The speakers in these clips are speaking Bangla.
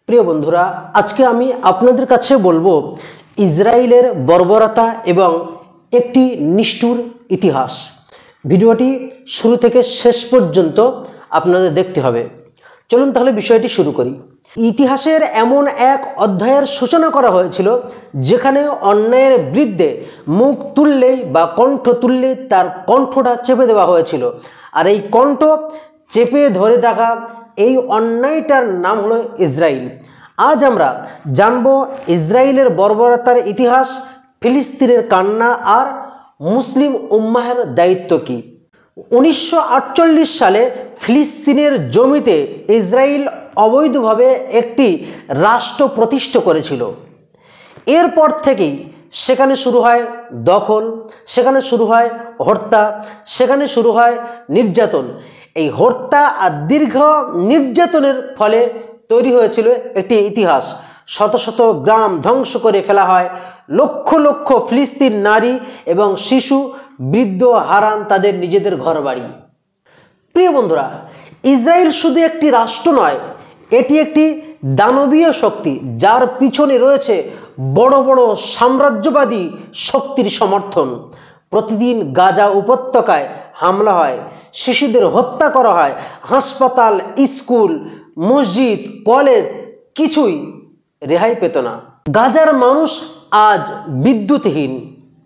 প্রিয় বন্ধুরা, আজকে আমি আপনাদের কাছে বলবো ইসরায়েলের বর্বরতা এবং একটি নিষ্ঠুর ইতিহাস। ভিডিওটি শুরু থেকে শেষ পর্যন্ত আপনাদের দেখতে হবে। চলুন তাহলে বিষয়টি শুরু করি। ইতিহাসের এমন এক অধ্যায়ের সূচনা করা হয়েছিল যেখানে অন্যায়ের বিরুদ্ধে মুখ তুললেই বা কণ্ঠ তুললেই তার কণ্ঠটা চেপে দেওয়া হয়েছিল। আর এই কণ্ঠ চেপে ধরে থাকা এই অন্যায়টার নাম হলো ইসরায়েল। আজ আমরা জানব ইসরায়েলের বর্বরতার ইতিহাস, ফিলিস্তিনের কান্না আর মুসলিম উম্মাহের দায়িত্ব কী। 1948 সালে ফিলিস্তিনের জমিতে ইসরায়েল অবৈধভাবে একটি রাষ্ট্র প্রতিষ্ঠা করেছিল। এরপর থেকেই সেখানে শুরু হয় দখল, সেখানে শুরু হয় হত্যা, সেখানে শুরু হয় নির্যাতন। এই হত্যা আর দীর্ঘ নির্যাতনের ফলে তৈরি হয়েছিল একটি ইতিহাস। শত শত গ্রাম ধ্বংস করে ফেলা হয়, লক্ষ লক্ষ ফিলিস্তিন নারী এবং শিশু বৃদ্ধ হারান তাদের নিজেদের ঘরবাড়ি। প্রিয় বন্ধুরা, ইসরায়েল শুধু একটি রাষ্ট্র নয়, এটি একটি দানবীয় শক্তি যার পিছনে রয়েছে বড় বড় সাম্রাজ্যবাদী শক্তির সমর্থন। প্রতিদিন গাজা উপত্যকায় হামলা হয়, শিশুদের হত্যা করা হয়, হাসপাতাল, স্কুল, মসজিদ, কলেজ কিছুই রেহাই পেত না। গাজার মানুষ আজ বিদ্যুৎহীন,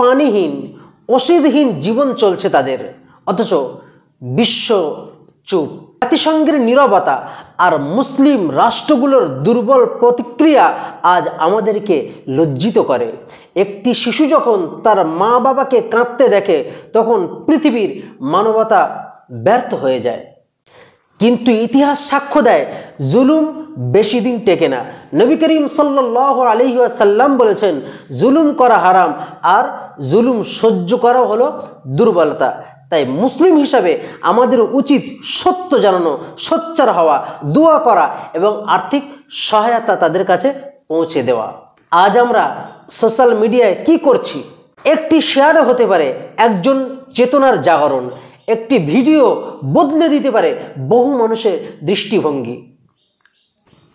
পানিহীন, ওষুধহীন জীবন চলছে তাদের, অথচ বিশ্ব চুপ। জাতিসংঘের নীরবতা আর মুসলিম রাষ্ট্রগুলোর দুর্বল প্রতিক্রিয়া আজ আমাদেরকে লজ্জিত করে। একটি শিশু যখন তার মা বাবাকে কাঁদতে দেখে তখন পৃথিবীর মানবতা ব্যর্থ হয়ে যায়। কিন্তু ইতিহাস সাক্ষ্য দেয় জুলুম বেশি দিন টেকে না। নবী করিম সাল্লাল্লাহু আলাইহি ওয়াসাল্লাম বলেছেন, জুলুম করা হারাম আর জুলুম সহ্য করা হলো দুর্বলতা। তাই মুসলিম হিসাবে আমাদের উচিত সত্য জানানো, সোচ্চার হওয়া, দোয়া করা এবং আর্থিক সহায়তা তাদের কাছে পৌঁছে দেওয়া। আজ আমরা সোশ্যাল মিডিয়ায় কি করছি? একটি শেয়ারে হতে পারে একজন চেতনার জাগরণ, একটি ভিডিও বদলে দিতে পারে বহু মানুষের দৃষ্টিভঙ্গি।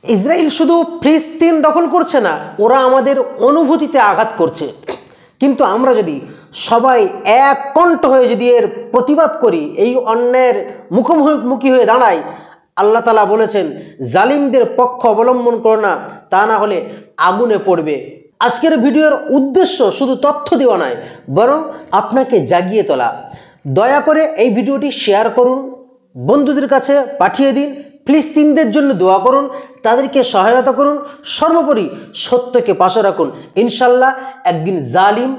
ইসরায়েল শুধু ফিলিস্তিন দখল করছে না, ওরা আমাদের অনুভূতিতে আঘাত করছে। কিন্তু আমরা যদি সবাই এক কণ্ঠ হয়ে যদি এর প্রতিবাদ করি, এই অন্যায়ের মুখোমুখি হয়ে দাঁড়াই, আল্লাহ তাআলা বলেছেন জালিমদের পক্ষ অবলম্বন করো না, তা না হলে আগুনে পড়বে। আজকের ভিডিওর উদ্দেশ্য শুধু তথ্য দেওয়া নয়, বরং আপনাকে জাগিয়ে তোলা। দয়া করে এই ভিডিওটি শেয়ার করুন, বন্ধুদের কাছে পাঠিয়ে দিন, ফিলিস্তিনদের জন্য দোয়া করুন, তাদেরকে সহায়তা করুন, সর্বোপরি সত্যকে পাশে রাখুন। ইনশাল্লাহ একদিন জালিম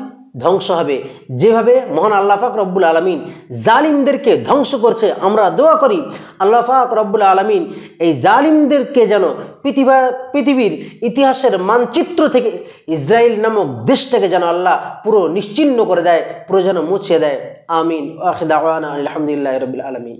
ধ্বংস হবে। যেভাবে মহান আল্লাহ পাক রব্বুল আলামিন জালিমদেরকে ধ্বংস করছে, আমরা দোয়া করি আল্লাহ পাক রব্বুল আলামিন এই জালিমদেরকে যেন পৃথিবীর ইতিহাসের মানচিত্র থেকে ইসরায়েল নামক দেশটাকে যেন আল্লাহ পুরো নিশ্চিহ্ন করে দেয়, পুরো যেন মুছিয়ে দেয়। আমিন। আখির দাওয়ানা আলহামদুলিল্লাহি রাব্বিল আলামিন।